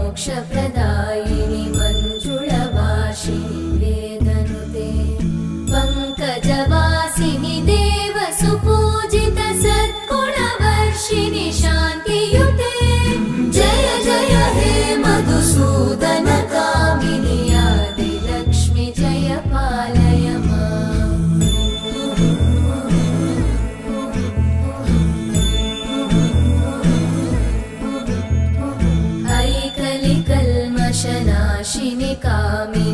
मोक्षप्रदायिनि मञ्जुळवासिनि वेदनुते पङ्कजवासिनि देवसुपूजित सद्गुणवर्षिणि शान्तियुते जय जय हे मधुसूदन कामिनि आदिलक्ष्मि जय पालय माम्। ऐकलिकल्मषनाशिनि कामिनि